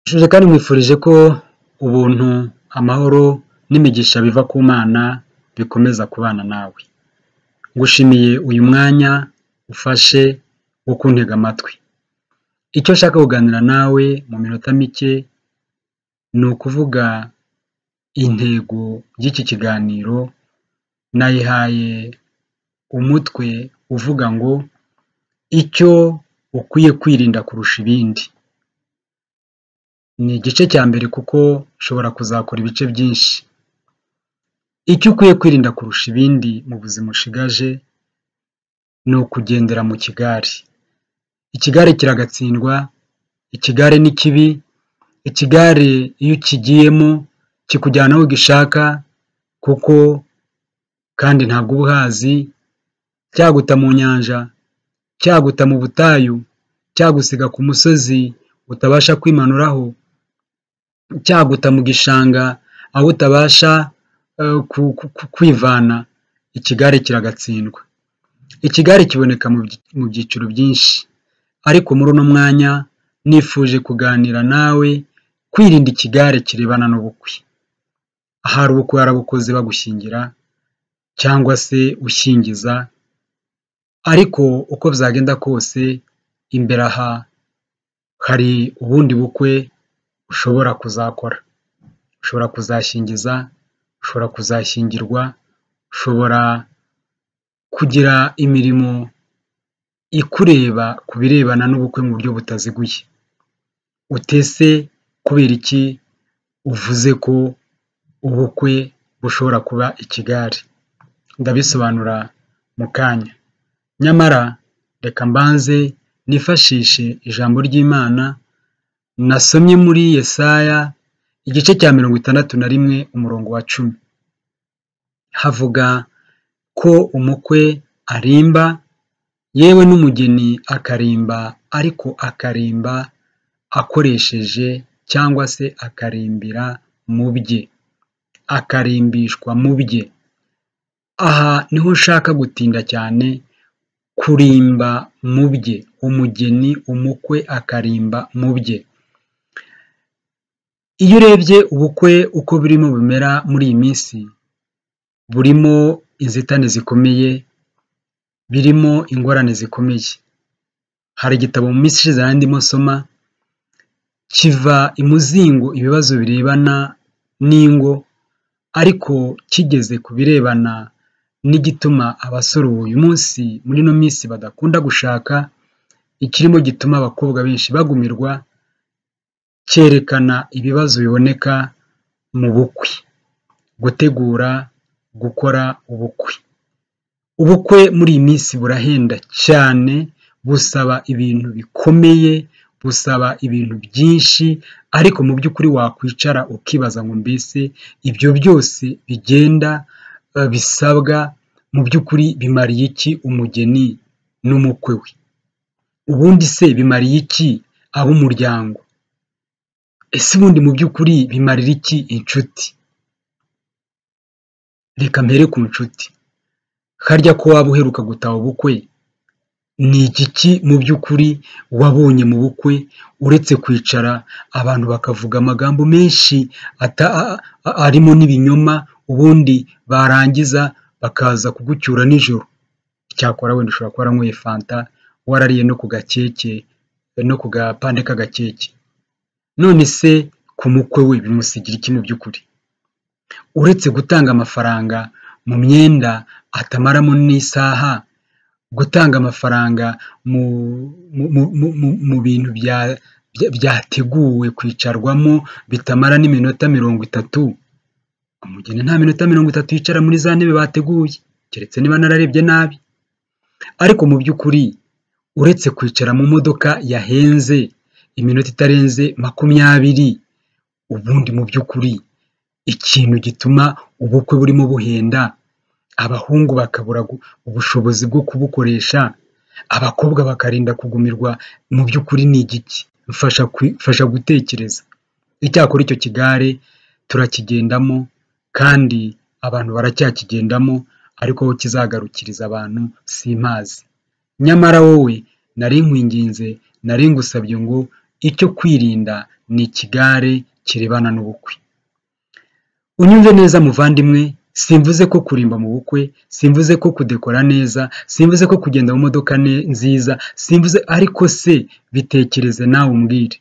Nshuje kandi mwifurije ko ubuntu, amahoro n'imigisha biva ku Mana bikomeza kubana nawe. Ngushimiye uyu mwanya ufashe wo kuntega amatwi. Icyo nshaka kuganira nawe mu minota mike ni ukuvuga intego y'iki kiganiro. Nayihaye umutwe uvuga ngo icyo ukwiye kwirinda kurusha ibindi. Ni igice cya mbere kuko ushobora kuzakora ibice byinshi. Icyo ukwiye kwirinda kurusha ibindi mu buzima ushigaje ni ukugendera mu kigare. Ikigare kiragatsindwa, ikigare ni kibi, ikigare iyo ukigiyemo kikujyana aho gishaka kuko kandi ntabwo uba uhazi, cyaguta mu nyanja, cyaguta mu butayu, cyagusiga ku musozi utabasha kwimanuraho, cyaguta mu gishanga aho utabasha kwivana. Ikigare kiragatsindwa. Ikigare kiboneka mu byiciro byinshi, ariko muri uno mwanya nifuje kuganira nawe kwirinda ikigare kirebana n'ubukwe. Ahari ubukwe warabukoze bagushyingira cyangwa se ushyingiza, ariko uko byagenda kose imbere aha hari ubundi bukwe ushobora kuzakora. Ushobora kuzashyingiza, ushobora kuzashyingirwa, ushobora kugira imirimo ikureba ku birebana n'ubukwe mu buryo butaziguye. Utese kubera iki uvuze ko ubukwe bushobora kuba ikigare? Ndabisobanura mu kanya. Nyamara reka mbanze nifashishe ijambo ry'Imana nasomye muri Yesaya igice cya 61 umurongo wa 10. Havuga ko umukwe arimba, yewe n'umugeni akarimba, ariko akarimba akoresheje cyangwa se akarimbira mu bye, akarimbishwa mu bye. Aha niho nshaka gutinda cyane, kurimba mu bye. Umugeni, umukwe akarimba mu bye. Iyo urebye ubukwe uko birimo bimera muri iyi minsi, burimo inzitane zikomeye, birimo ingorane zikomeye. Hari igitabo mu minsi ishize nari ndimo soma, kiva imuzingo ibibazo birebana n'ingo, ariko kigeze ku birebana n'igituma abasore uyu munsi muri ino minsi badakunda gushaka, ikirimo gituma abakobwa benshi bagumirwa, cyerekana ibibazo biboneka mu bukwe, gutegura, gukora ubukwe. Ubukwe muri iyi minsi burahenda cyane, busaba ibintu bikomeye, busaba ibintu byinshi, ariko mu by'ukuri wakwicara ukibaza ngo mbese ibyo byose bigenda bisabwa mu by'ukuri bimariye iki umugeni n'umukwe we? Ubundi se bimariye iki ab'umuryango? Ese ubundi mu by'ukuri bimarira iki inshuti? Reka mpere ku nshuti. Harya ko waba uheruka gutaha ubukwe, ni igiki mu by'ukuri wabonye mu bukwe uretse kwicara abantu bakavuga amagambo menshi arimo n'ibinyoma, ubundi barangiza bakaza kugucyura nijoro? Icyakora wenda ushobora kuba waranyweye fanta, warariye no ku gakeke, no ku gapande k'agakeke. None se ku mukwe we bimusigira iki mu by'ukuri? Uretse gutanga amafaranga mu myenda atamaramo n'isaha, gutanga amafaranga mu bintu byateguwe kwicarwamo bitamara n'iminota 30, umugeni nta minota 30 yicara muri za ntebe bateguye, keretse niba nararebye nabi. Ariko mu by'ukuri uretse kwicara mu modoka yahenze iminota itarenze 20, ubundi mu by'ukuri ikintu gituma ubukwe burimo buhenda, abahungu bakabura ubushobozi bwo kubukoresha, abakobwa bakarinda kugumirwa, mu by'ukuri ni igiki? Mfasha gutekereza. Icyakora icyo kigare turakigendamo kandi abantu baracyakigendamo, ariko aho kizagarukiriza abantu simpazi. Nyamara wowe nari nkwinginze, nari ngusabye ngo icyo kwirinda ni ikigare kirebana n'ubukwe. Unyumve neza muvandimwe, simvuze ko kurimba mu bukwe, simvuze ko kudekora neza, simvuze ko kugenda mu modoka nziza, simvuze, ariko se bitekereze nawe umbwire,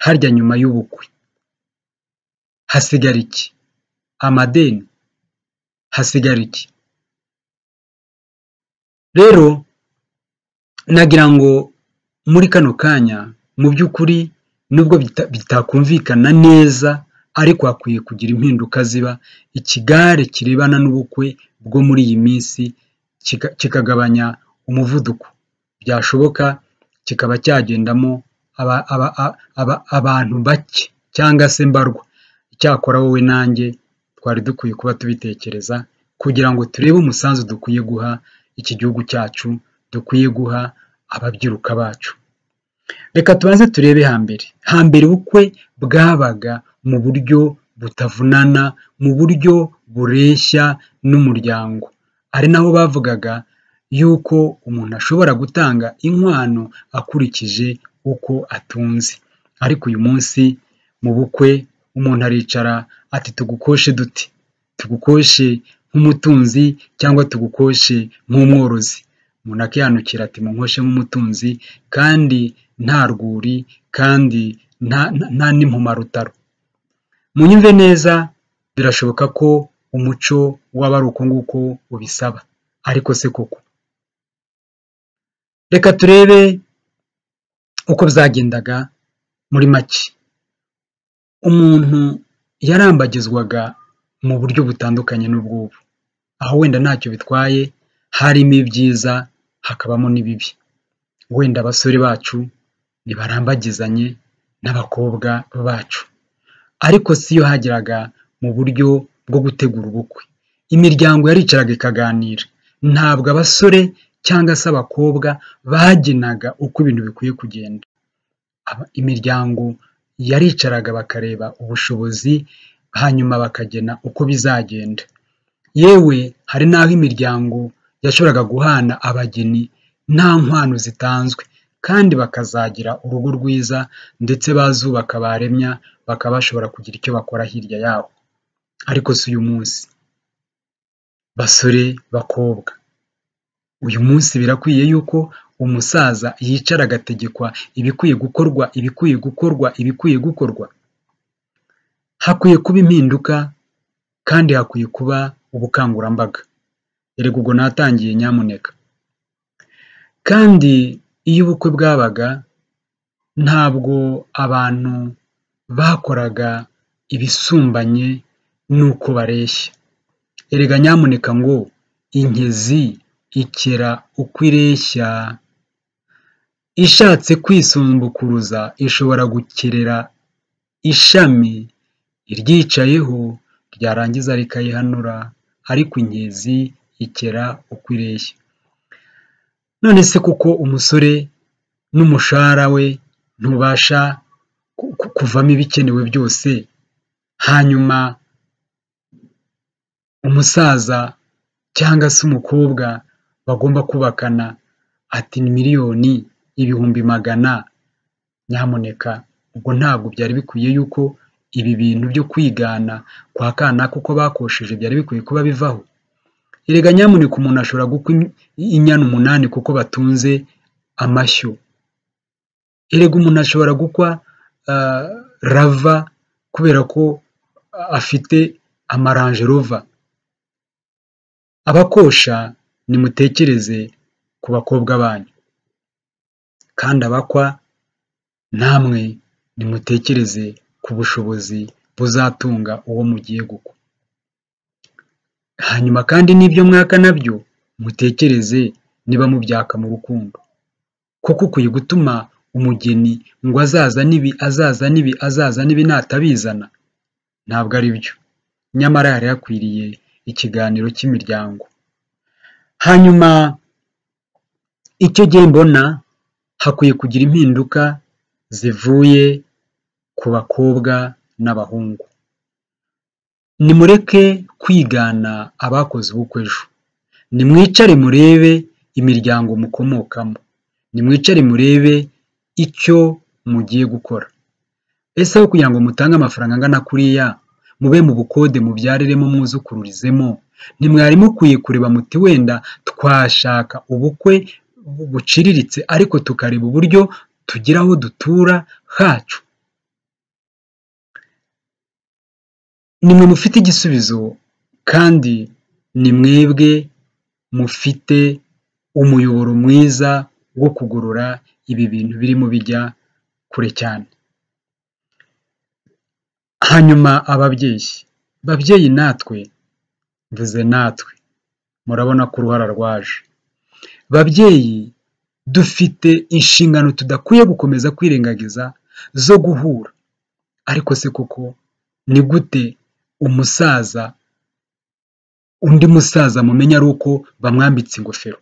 harya nyuma y'ubukwe hasigara iki? Amadeni? Hasigara iki? Rero nagira ngo muri kano kanya mu by'ukuri nubwo bitakumvikana neza, ariko hakwiye kugira impinduka ziba, ikigare kirebana n'ubukwe bwo muri iyi minsi kikagabanya umuvuduko, byashoboka kikaba cyagendamo abantu bake cyangwa se mbarwa. Icyakora wowe nanjye twari dukwiye kuba tubitekereza kugira ngo turebe umusanzu dukwiye guha iki gihugu cyacu, dukwiye guha ababyiruka bacu. Reka tubanze turebe hambere ubukwe bwabaga mu buryo butavunana, mu buryo bureshya n'umuryango, ari naho bavugaga yuko umuntu ashobora gutanga inkwano akurikije uko atunze. Ariko uyu munsi mu bukwe umuntu aricara ati tugukoshe duti? Tugukoshe nk'umutunzi cyangwa tugukoshe nk'umworozi? Umuntu akihanukira ati munkoshe nk'umutunzi, kandi nta rwuri, kandi nta n'impumarutaro. Munyumve neza, birashoboka ko umuco waba ari uko nguko ubisaba, ariko se koko reka turebe uko byagendaga muri make. Umuntu yarambagizwaga mu buryo butandukanye n'ubw'ubu, aho wenda ntacyo bitwaye, harimo ibyiza hakabamo n'ibibi. Wenda abasore bacu ntibarambagizanye n'abakobwa bacu, ariko si iyo hageraga mu buryo bwo gutegura ubukwe, imiryango yaricaraga ikaganira. Ntabwo abasore cyangwa se abakobwa bagenaga uko ibintu bikwiye kugenda. Imiryango yaricaraga bakareba ubushobozi, hanyuma bakagena uko bizagenda. Yewe hari n'aho imiryango yashoboraga guhana abageni nta nkwano zitanzwe, kandi bakazagira urugo rwiza, ndetse bazubaka baremya bakaba bashobora kugira icyo bakora hirya yaho. Ariko si uyu munsi, basore bakobwa, uyu munsi birakwiye yuko umusaza yicara agategekwa ibikwiye gukorwa, ibikwiye gukorwa, ibikwiye gukorwa. Hakwiye kuba impinduka, kandi hakwiye kuba ubukangurambaga. Erega ubwo natangiye nyamuneka. Kandi iyo ubukwe bwabaga, ntabwo abantu bakoraga ibisumbanye n'uko bareshya. Erega nyamuneka ngo inkezi ikera uko ireshya, ishatse kwisumbukuruza ishobora gukerera ishami iryicayeho, ryarangiza rikayihanura, ariko inkezi ikera uko ireshya. None se kuko umusore n'umushahara we ntubasha kuvamo ibikenewe byose, hanyuma umusaza cyangwa se umukobwa bagomba kubakana ati ni miliyoni ibihumbi magana? Nyamuneka ubwo ntabwo byari bikwiye yuko ibi bintu byo kwigana kwa kanaka uko bakosheje byari bikwiye kuba bivaho. Erega nyamuneka umuntu ashobora gukwa inyana 8 kuko batunze amashyo. Erega umuntu ashobora gukwa rava kubera ko afite amarange rova. Abakosha nimutekereze ku bakobwa banyu, kandi abakwa namwe nimutekereze ku bushobozi buzatunga uwo mugiye gukwa. Hanyuma kandi n'ibyo mwaka nabyo mutekereze niba mubyaka mu rukundo, kuko ukwiye gutuma umugeni ngo azaza nibi natabizana, ntabwo ari byo. Nyamara hari hakwiriye ikiganiro cy'imiryango. Hanyuma icyo gihe mbona hakwiye kugira impinduka zivuye ku bakobwa n'abahungu. Nimureke kwigana abakoze ubukwe ejo, nimwicare murebe imiryango mukomokamo, nimwicare murebe icyo mugiye gukora. ese aho kugira ngo mutange amafaranga angana kuriya mube mu bukode mubyariremo mwuzukururizemo, ntimwari mukwiye kureba muti wenda twashaka ubukwe buciriritse ariko tukareba uburyo tugira aho dutura hacu? Nimwe mufite igisubizo kandi ni mwebwe mufite umuyoboro mwiza wo kugorora ibi bintu birimo bijya kure cyane. Hanyuma babyeyi natwe, mvuze natwe, murabona ko uruhara rwaje. Babyeyi dufite inshingano tudakwiye gukomeza kwirengagiza zo guhura. Ariko se koko ni gute undi musaza mumenya ari uko bamwambitse ingofero?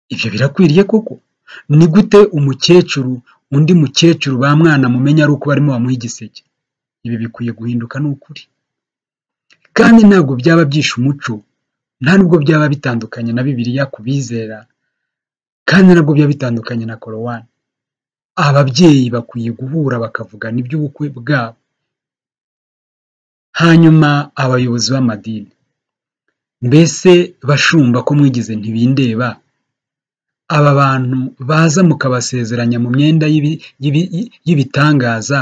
Ibyo birakwiriye koko? Ni gute undi mukecuru ba mwana mumenya ari uko barimo bamuha igiseke? Ibi bikwiye guhinduka ni ukuri. Kandi ntabwo byaba byishe umuco, nta nubwo byaba bitandukanye na Bibiliya ku bizera, kandi nabwo byaba bitandukanye na Korowani. Ababyeyi bakwiye guhura bakavugana iby'ubukwe bwabo. Hanyuma abayobozi b'amadini, mbese bashumba ko mwigize ntibindeba, aba bantu baza mukabasezeranya mu myenda y'ibitangaza,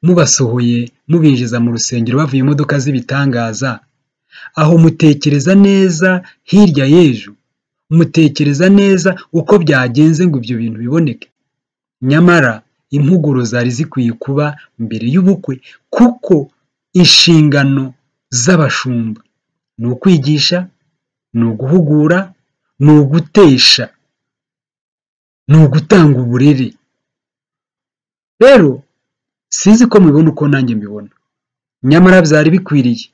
mubasohoye mubinjiza mu rusengero bavuye imodoka z'ibitangaza, aho mutekereza neza hirya y'ejo, mutekereza neza uko byagenze ngo ibyo bintu biboneke? Nyamara impuguro zari zikwiye kuba mbere y'ubukwe, kuko inshingano z'abashumba ni ukwigisha, ni uguhugura, ni ugutesha, ni ugutanga uburere. Rero sinzi ko mubibona uko nanjye mbibona, nyamara byari bikwiriye.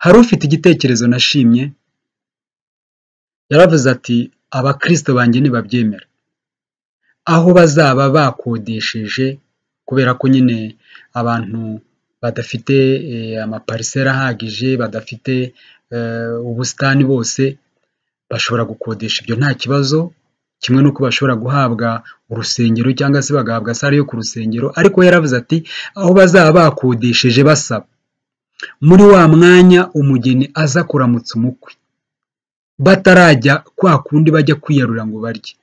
Hari ufite igitekerezo nashimye, yaravuze ati abakristo banjye nibabyemera, aho bazaba bakodesheje, kubera ko nyine abantu badafite amaparisera ahagije, badafite ubusitani bose, bashobora gukodesha ibyo nta kibazo, kimwe n'uko bashobora guhabwa urusengero cyangwa se bagahabwa sare yo ku rusengero. Ariko yaravuze ati aho bazaba bakodesheje basaba, muri wa mwanya umugeni aza kuramutsa umukwe, batarajya kwa kundi bajya kwiyarura ngo barye,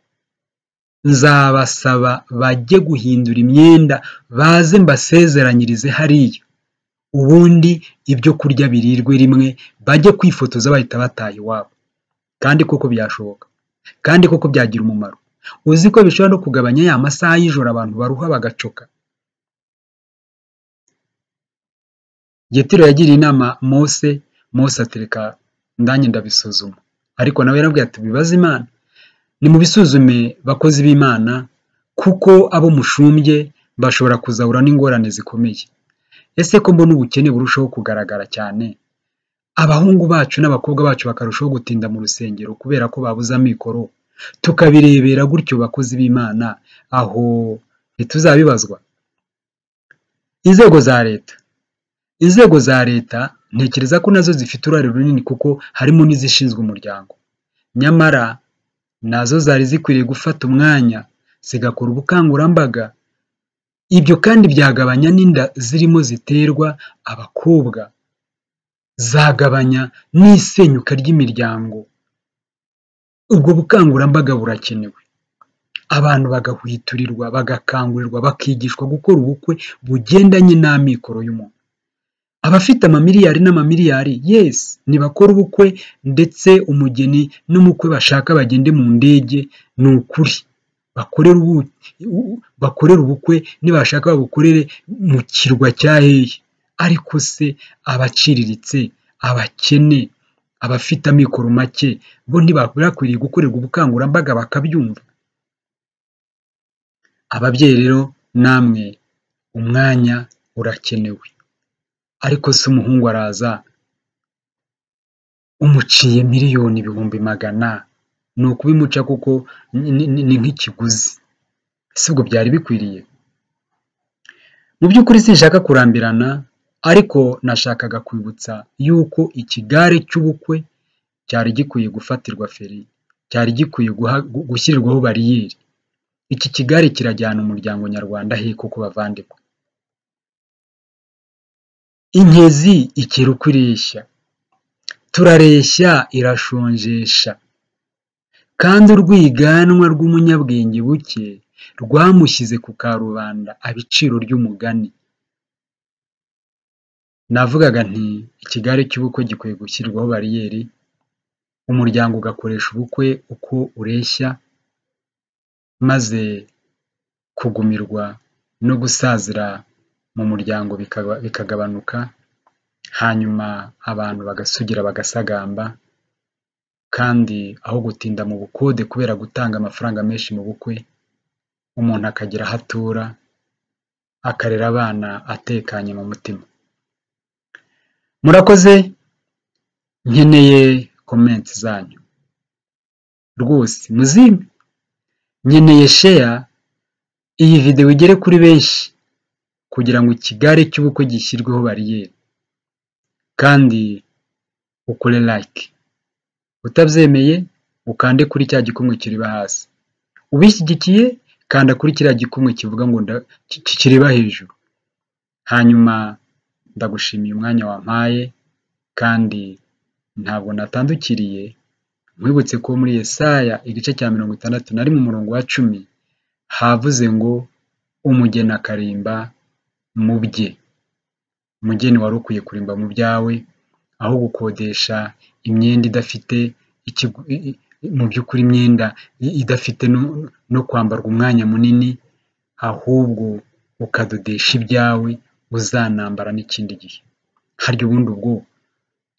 nzabasaba bajye guhindura imyenda, baze mbasezeranyirize hariya, ubundi ibyo kurya birirwe rimwe, bajye kwifotoza bahita bataha iwabo. Kandi koko byashoboka, kandi koko byagira umumaro. Uzi ko bishobora no kugabanya ya masaha y'ijoro abantu baruha bagacoka. Yetiro yagiriye inama Mose ati reka ndanjye ndabisuzuma, ariko nawe yarabwiye ati bibaze Imana. Nimubisuzume bakozi b'Imana, kuko abo mushumbye bashobora kuzahura n'ingorane zikomeye. Ese ko mbona ubukene burushaho kugaragara cyane, abahungu bacu n'abakobwa bacu bakarushaho gutinda mu rusengero kubera ko babuze amikoro, tukabirebera gutyo bakozi b'Imana, aho ntituzabibazwa? Inzego za leta ntekereza ko nazo zifite uruhare runini, kuko harimo n'izishinzwe umuryango. Nyamara nazo zari zikwiriye gufata umwanya zigakora ubukangurambaga. Ibyo kandi byagabanya n'inda zirimo ziterwa abakobwa, zagabanya n'isenyuka ry'imiryango. Ubwo bukangurambaga burakenewe, abantu bagahwiturirwa, bagakangurirwa, bakigishwa gukora ubukwe bugendanye n'amikoro y'umuntu. Abafite amamiliyari n'amamiliyari, yes, nibakora ubukwe, ndetse umugeni n'umukwe bashaka bagende mu ndege, ni ukuri bakorere ubukwe, nibashaka babukorere mu kirwa cya hehe. Ariko se abaciriritse, abakene, abafite amikoro make, bo ntibakwiriye gukorerwa ubukangurambaga bakabyumva? Ababyeyi rero namwe umwanya urakenewe. Ariko se umuhungu araza umuciye miliyoni ibihumbi magana, ni ukubimuca kuko ni nk'ikiguzi. Ese ubwo byari bikwiriye? Mu by'ukuri sinshaka kurambirana, ariko nashakaga kwibutsa yuko ikigare cy'ubukwe cyari gikwiye gufatirwa feri, cyari gikwiye gushyirirwaho bariyeri. iki kigare kirajyana umuryango nyarwanda he kuko bavandimwe? Inkezi ikira uko ireshya, turareshya irashonjesha, kandi urwiganwa rw'umunyabwenge buke rwamushyize ku karubanda abiciro ry'umugani. Navugaga nti ikigare cy'ubukwe gikwiye gushyirwaho bariyeri, umuryango ugakoresha ubukwe uko ureshya, maze kugumirwa no gusazira mu muryango bikagabanuka, hanyuma abantu bagasugira bagasagamba, kandi aho gutinda mu bukode kubera gutanga amafaranga menshi mu bukwe, umuntu akagira aho atura, akarera abana atekanye mu mutima. Murakoze, nkeneye komenti zanyu rwose muzime, nkeneye share iyi video igere kuri benshi kugira ngo ikigare cy'ubukwe gishyirweho bariyeri, kandi ukore like, utabyemeye ukande kuri cya gikumwe kiriba hasi, ubishyigikiye kanda kuri kiriya gikumwe kivuga ngo kiriba hejuru. Hanyuma ndagushimiye umwanya wampaye, kandi ntabwo natandukiriye, nkwibutse ko muri Yesaya igice cya 61 umurongo wa 10 havuze ngo umugeni akarimba mu bye. Umugeni wari ukwiye kurimba mu byawe, aho gukodesha imyenda idafite mu by'ukuri imyenda idafite no kwambarwa umwanya munini, ahubwo ukadodesha ibyawe uzanambara n'ikindi gihe. Harya ubundi ubwo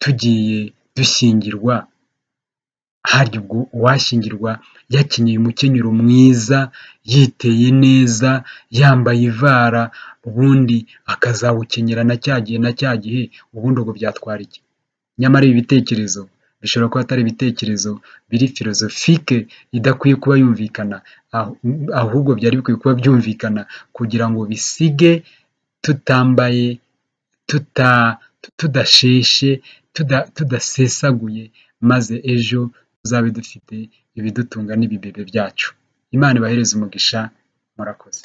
tugiye dushyingirwa, harya ubwo uwashyingirwa yakenyeye umukenyero mwiza, yiteye neza, yambaye ivara, ubundi akazawukenyera na cya gihe, ubundi ubwo byatwara iki? Nyamara ibi bitekerezo bishobora kuba atari ibitekerezo biri filozofike idakwiye kuba yumvikana, ahubwo byari bikwiye kuba byumvikana kugira ngo bisige tutambaye, tudasheshe, tudasesaguye, maze ejo tuzabe dufite ibidutunga n'ibibebe byacu. Imana ibahereze umugisha. Murakoze.